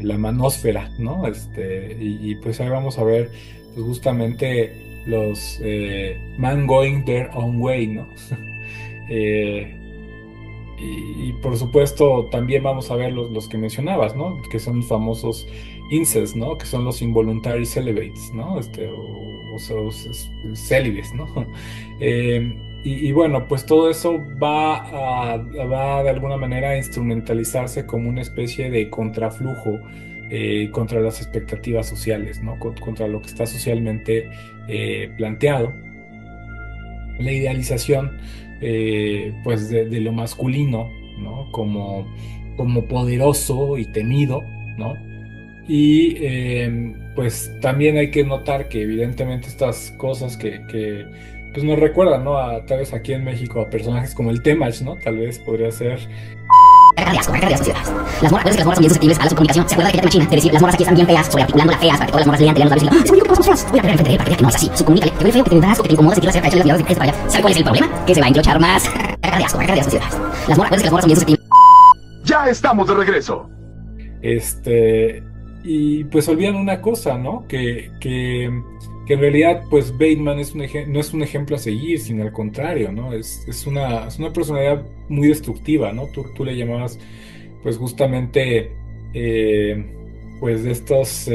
la manósfera, ¿no? Y pues ahí vamos a ver pues justamente los man going their own way, ¿no? Y por supuesto también vamos a ver los que mencionabas, ¿no? Que son los famosos incels, ¿no? Que son los involuntary celibates, ¿no? O célibes, ¿no? Y bueno, pues todo eso va de alguna manera a instrumentalizarse como una especie de contraflujo contra las expectativas sociales, ¿no? Contra lo que está socialmente planteado. La idealización pues de lo masculino, ¿no? Como poderoso y temido, ¿no? Y pues también hay que notar que evidentemente estas cosas pues nos recuerdan, ¿no? Tal vez aquí en México a personajes como el Temach, ¿no? Tal vez podría ser. Las morras, que las morras son bien susceptibles a la subcomunicación. ¿Se acuerda de que machina? De decir, las morras aquí están bien feas, sobrearticulando las feas, para que todas las morras lean, te lean los labios y digan, según yo que todas somos feas. Voy a poner enfrente de él para que vea que no es así. Subcomunícale, te huele feo, que te das asco, que te incomoda, sentir cerca, échale las miradas de para allá. ¿Sabe cuál es el problema? Que se va a encrochar más. Las morras, que las morras son bien susceptibles. Ya estamos de regreso. Y pues olvidan una cosa, ¿no? Que en realidad, pues Bateman no es un ejemplo a seguir, sino al contrario, ¿no? Es una personalidad muy destructiva, ¿no? Tú le llamabas, pues justamente, pues de estos,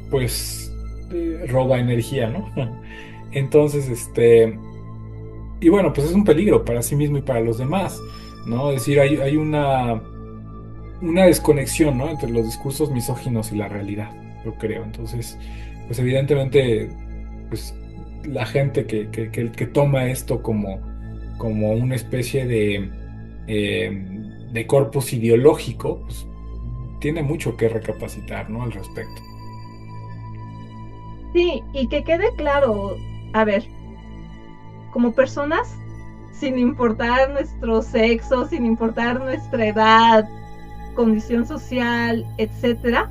pues, roba energía, ¿no? Entonces, y bueno, pues es un peligro para sí mismo y para los demás, ¿no? Es decir, hay una desconexión, ¿no? Entre los discursos misóginos y la realidad, yo creo. Entonces, pues evidentemente, pues la gente que toma esto como una especie de corpus ideológico, pues tiene mucho que recapacitar, ¿no? Al respecto. Sí, y que quede claro, a ver, como personas, sin importar nuestro sexo, sin importar nuestra edad, condición social, etcétera,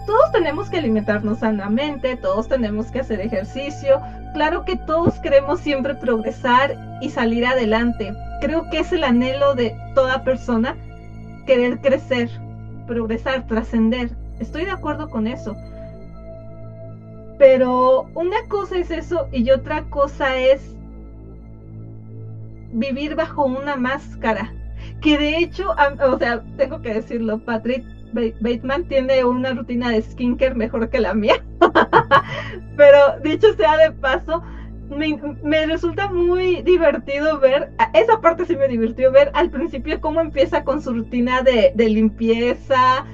todos tenemos que alimentarnos sanamente, todos tenemos que hacer ejercicio. Claro que todos queremos siempre progresar y salir adelante. Creo que es el anhelo de toda persona, querer crecer, progresar, trascender. Estoy de acuerdo con eso. Pero una cosa es eso y otra cosa es vivir bajo una máscara. Que de hecho, o sea, tengo que decirlo, Patrick Bateman tiene una rutina de skincare mejor que la mía. Pero dicho sea de paso, me resulta muy divertido ver, esa parte sí me divirtió ver al principio cómo empieza con su rutina de limpieza,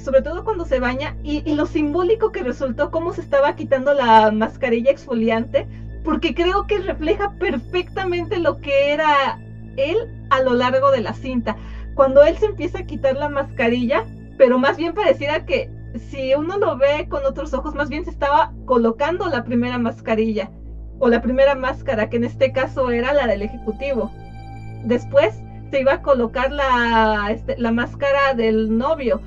sobre todo cuando se baña, y lo simbólico que resultó cómo se estaba quitando la mascarilla exfoliante, porque creo que refleja perfectamente lo que era él a lo largo de la cinta. Cuando él se empieza a quitar la mascarilla, pero más bien pareciera que si uno lo ve con otros ojos, más bien se estaba colocando la primera mascarilla, o la primera máscara, que en este caso era la del ejecutivo. Después se iba a colocar la máscara del novio.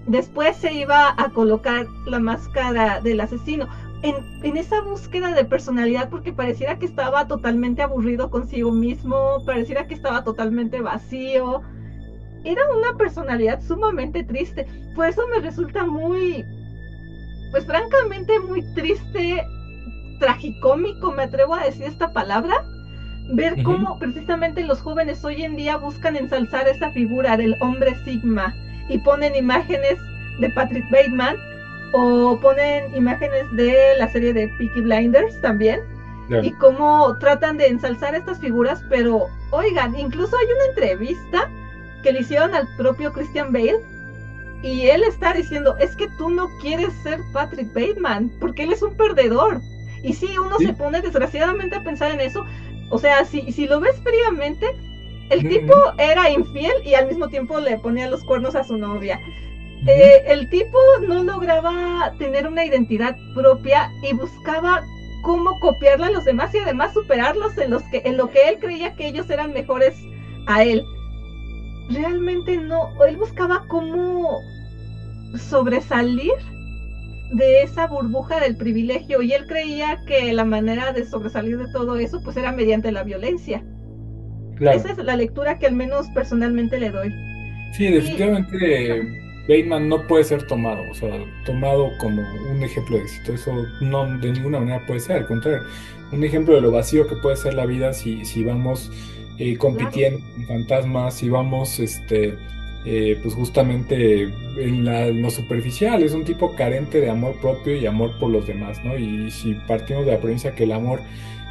Después se iba a colocar la máscara del asesino. En esa búsqueda de personalidad, porque pareciera que estaba totalmente aburrido consigo mismo, pareciera que estaba totalmente vacío. Era una personalidad sumamente triste. Por eso me resulta muy, pues francamente muy triste, tragicómico, me atrevo a decir esta palabra, ver cómo precisamente los jóvenes hoy en día buscan ensalzar esa figura del hombre Sigma y ponen imágenes de Patrick Bateman o ponen imágenes de la serie de Peaky Blinders también, y cómo tratan de ensalzar estas figuras. Pero oigan, incluso hay una entrevista que le hicieron al propio Christian Bale y él está diciendo, es que tú no quieres ser Patrick Bateman porque él es un perdedor. Y sí, uno se pone desgraciadamente a pensar en eso. O sea, si lo ves fríamente, el tipo era infiel y al mismo tiempo le ponía los cuernos a su novia. El tipo no lograba tener una identidad propia y buscaba cómo copiarla a los demás y además superarlos en lo que él creía que ellos eran mejores a él. Realmente no, él buscaba cómo sobresalir de esa burbuja del privilegio y él creía que la manera de sobresalir de todo eso pues era mediante la violencia. Claro. Esa es la lectura que al menos personalmente le doy. Sí, definitivamente Bateman no puede ser tomado, o sea, tomado como un ejemplo de éxito. Eso no de ninguna manera puede ser, al contrario, un ejemplo de lo vacío que puede ser la vida si vamos compitiendo con fantasmas, si vamos pues justamente en lo superficial. Es un tipo carente de amor propio y amor por los demás, ¿no? Y si partimos de la premisa que el amor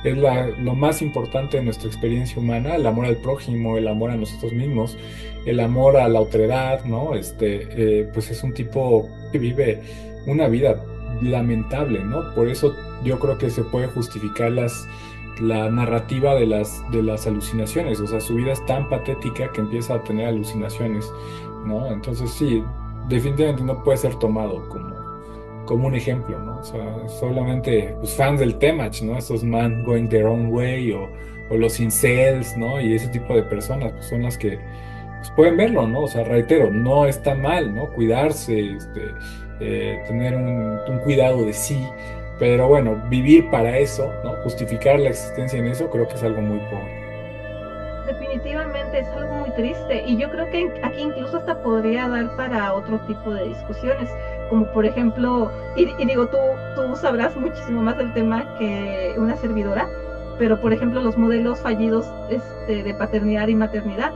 es lo más importante de nuestra experiencia humana, el amor al prójimo, el amor a nosotros mismos, el amor a la otredad, ¿no? Pues es un tipo que vive una vida lamentable, ¿no? Por eso yo creo que se puede justificar la narrativa de las alucinaciones. O sea, su vida es tan patética que empieza a tener alucinaciones ¿no? Entonces sí, definitivamente no puede ser tomado como un ejemplo, ¿no? O sea, solamente pues, fans del Temach, ¿no? Esos man going their own way o los incels, ¿no? Y ese tipo de personas pues, son las que pues, pueden verlo, ¿no? O sea, reitero, no está mal, ¿no? Cuidarse, tener un cuidado de sí, pero bueno, vivir para eso, ¿no? Justificar la existencia en eso, creo que es algo muy pobre. Definitivamente es algo muy triste y yo creo que aquí incluso hasta podría dar para otro tipo de discusiones, como por ejemplo, y digo, tú sabrás muchísimo más del tema que una servidora, pero por ejemplo los modelos fallidos de paternidad y maternidad,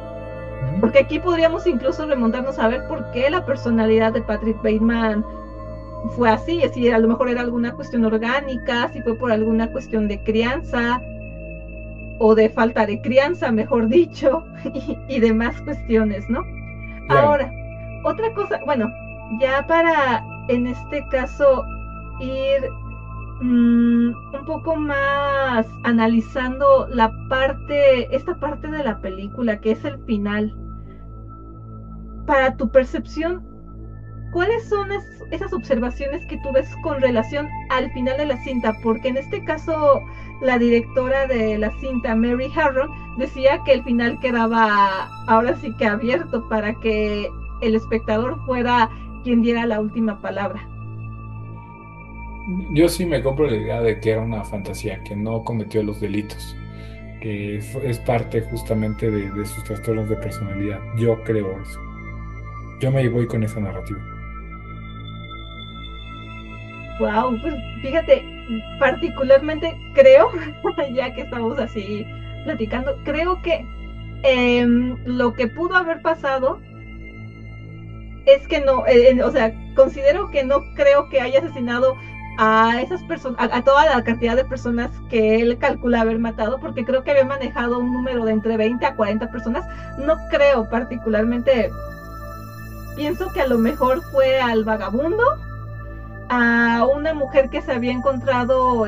Ujú. porque aquí podríamos incluso remontarnos a ver por qué la personalidad de Patrick Bateman fue así, si a lo mejor era alguna cuestión orgánica, si fue por alguna cuestión de crianza o de falta de crianza, mejor dicho, y demás cuestiones, ¿no? Claro. Ahora, otra cosa, bueno, ya para en este caso ir un poco más analizando esta parte de la película, que es el final. Para tu percepción, ¿cuáles son esas observaciones que tú ves con relación al final de la cinta? Porque en este caso, la directora de la cinta, Mary Harron, decía que el final quedaba ahora sí que abierto para que el espectador fuera quien diera la última palabra. Yo sí me compro la idea de que era una fantasía, que no cometió los delitos, que es parte justamente de sus trastornos de personalidad. Yo creo eso. Yo me voy con esa narrativa. Wow, pues fíjate, particularmente creo, ya que estamos así platicando, creo que lo que pudo haber pasado es que no, o sea, considero que no creo que haya asesinado a esas personas, a toda la cantidad de personas que él calcula haber matado, porque creo que había manejado un número de entre 20 a 40 personas. No creo particularmente, pienso que a lo mejor fue al vagabundo, a una mujer que se había encontrado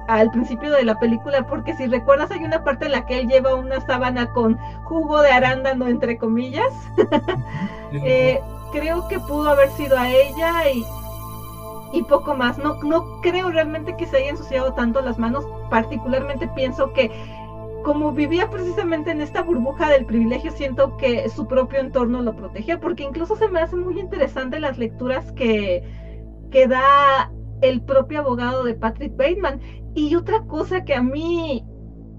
al principio de la película, porque si recuerdas hay una parte en la que él lleva una sábana con jugo de arándano, entre comillas. Ujú. Sí, sí, sí. eh, Creo que pudo haber sido a ella y poco más. No, no creo realmente que se haya ensuciado tanto las manos. Particularmente pienso que como vivía precisamente en esta burbuja del privilegio, siento que su propio entorno lo protegía, porque incluso se me hace muy interesante las lecturas que da el propio abogado de Patrick Bateman. Y otra cosa que a mí,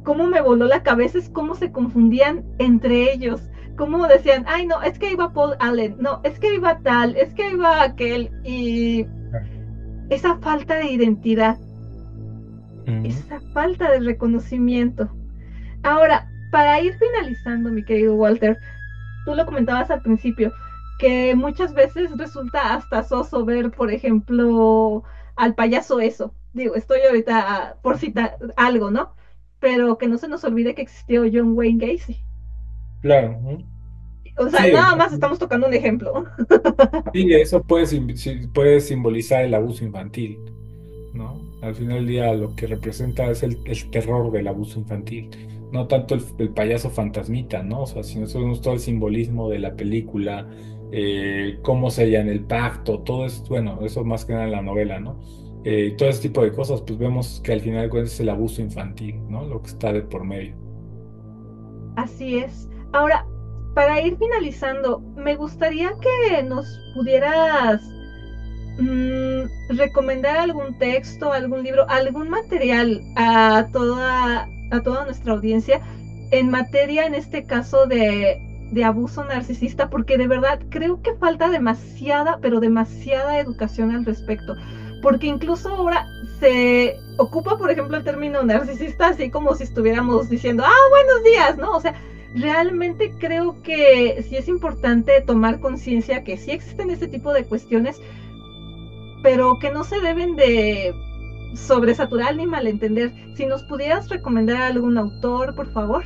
cómo me voló la cabeza es cómo se confundían entre ellos. Cómo decían, ay, no, es que iba Paul Allen, no, es que iba tal, es que iba aquel, y esa falta de identidad, Ujú. esa falta de reconocimiento. Ahora, para ir finalizando, mi querido Walter, tú lo comentabas al principio, que muchas veces resulta hasta soso ver, por ejemplo, al payaso eso. Digo, estoy ahorita por citar algo, ¿no? Pero que no se nos olvide que existió John Wayne Gacy. Claro. Ujú. O sea, Sí, nada más estamos tocando un ejemplo. sí, eso puede, sí, puede simbolizar el abuso infantil, ¿no? Al final del día lo que representa es el terror del abuso infantil, no tanto el payaso fantasmita, ¿no? O sea, si nosotros vemos todo el simbolismo de la película, cómo sellan el pacto, todo es, bueno, eso más que nada en la novela, ¿no? Todo ese tipo de cosas, pues vemos que al final pues, es el abuso infantil, ¿no? Lo que está de por medio. Así es. Ahora, para ir finalizando, me gustaría que nos pudieras recomendar algún texto, algún libro, algún material a toda nuestra audiencia en materia, en este caso, de abuso narcisista, porque de verdad creo que falta demasiada, pero demasiada educación al respecto. Porque incluso ahora se ocupa, por ejemplo, el término narcisista así como si estuviéramos diciendo, ah, buenos días, ¿no? O sea, realmente creo que sí es importante tomar conciencia que sí existen este tipo de cuestiones, pero que no se deben de sobresaturar ni malentender. Si nos pudieras recomendar algún autor, por favor.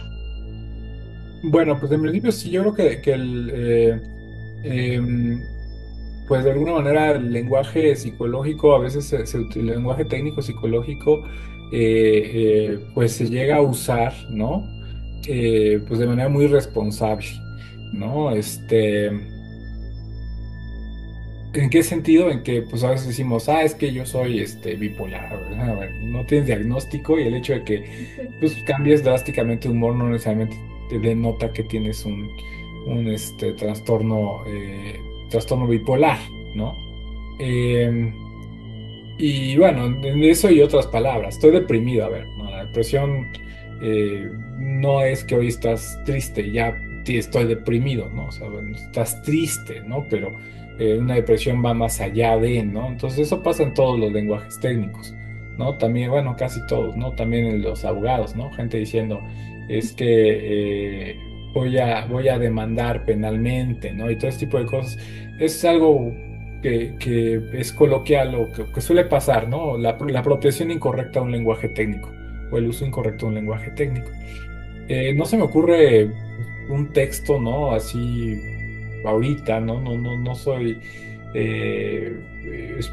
Bueno, pues en principio sí, yo creo que em, pues de alguna manera el lenguaje psicológico, a veces el lenguaje técnico psicológico, pues se llega a usar, ¿no? Pues de manera muy responsable. ¿no? ¿En qué sentido? En que pues a veces decimos, es que yo soy bipolar, ¿verdad? A ver, no tienes diagnóstico y el hecho de que pues cambies drásticamente de humor no necesariamente te denota que tienes un trastorno bipolar, ¿no? Eh, y bueno, en eso y otras palabras, estoy deprimido, a ver, ¿no? La depresión no es que hoy estás triste, ya estoy deprimido, ¿no? O sea, bueno, estás triste, ¿no? Pero una depresión va más allá de, ¿no? Entonces eso pasa en todos los lenguajes técnicos, ¿no? También, bueno, casi todos, ¿no? También en los abogados, ¿no? Gente diciendo, es que voy a demandar penalmente, ¿no? Y todo ese tipo de cosas. Es algo que es coloquial o que suele pasar, ¿no? La apropiación incorrecta de un lenguaje técnico o el uso incorrecto de un lenguaje técnico. No se me ocurre un texto, ¿no? Así ahorita, ¿no? No soy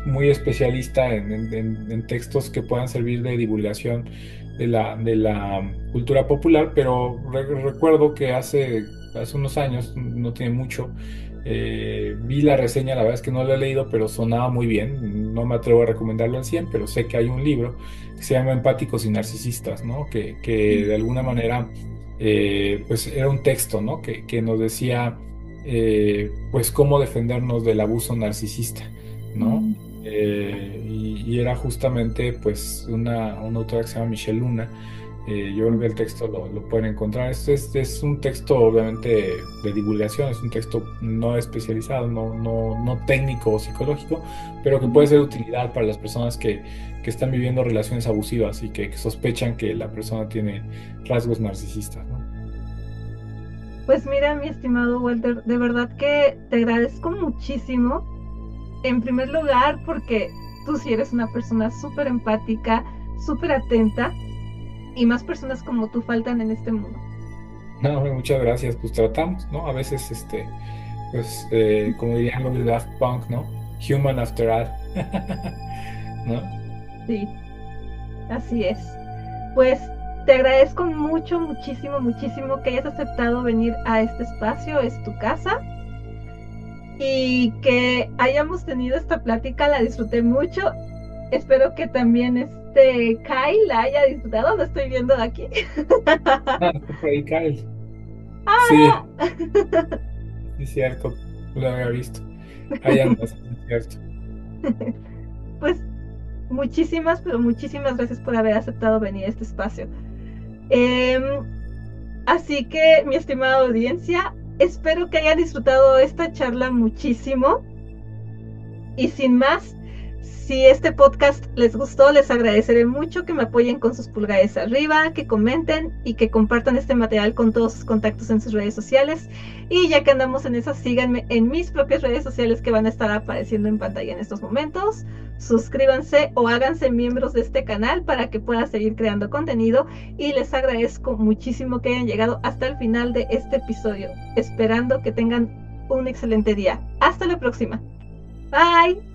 muy especialista en textos que puedan servir de divulgación de la cultura popular, pero recuerdo que hace unos años, no tiene mucho, vi la reseña, la verdad es que no lo he leído, pero sonaba muy bien. No me atrevo a recomendarlo al 100, pero sé que hay un libro que se llama Empáticos y Narcisistas, ¿no? Que de alguna manera, pues era un texto, ¿no? Que nos decía, pues, cómo defendernos del abuso narcisista, ¿no? Y era justamente, pues, una autora que se llama Michelle Luna. Yo creo que el texto lo pueden encontrar. Es un texto obviamente de divulgación, es un texto no especializado, no técnico o psicológico, pero que puede ser de utilidad para las personas que están viviendo relaciones abusivas y que sospechan que la persona tiene rasgos narcisistas, ¿no? Pues mira, mi estimado Walter, de verdad que te agradezco muchísimo. En primer lugar, porque tú sí eres una persona súper empática, súper atenta, y más personas como tú faltan en este mundo. No, muchas gracias. Pues tratamos, ¿no? A veces, pues, como dirían los de Daft Punk, ¿no? Human after all. ¿No? Sí, así es. Pues te agradezco mucho, muchísimo que hayas aceptado venir a este espacio, es tu casa. Y que hayamos tenido esta plática, la disfruté mucho. Espero que también Kyle la haya disfrutado, lo estoy viendo de aquí. Por ahí, Kyle. Sí, sí, es cierto. Lo había visto. Ahí andas, es cierto. Pues pero muchísimas gracias por haber aceptado venir a este espacio. Así que, mi estimada audiencia, espero que hayan disfrutado esta charla muchísimo. Y sin más, si este podcast les gustó, les agradeceré mucho que me apoyen con sus pulgares arriba, que comenten y que compartan este material con todos sus contactos en sus redes sociales. Y ya que andamos en eso, síganme en mis propias redes sociales que van a estar apareciendo en pantalla en estos momentos. Suscríbanse o háganse miembros de este canal para que pueda seguir creando contenido. Y les agradezco muchísimo que hayan llegado hasta el final de este episodio, esperando que tengan un excelente día. Hasta la próxima. Bye.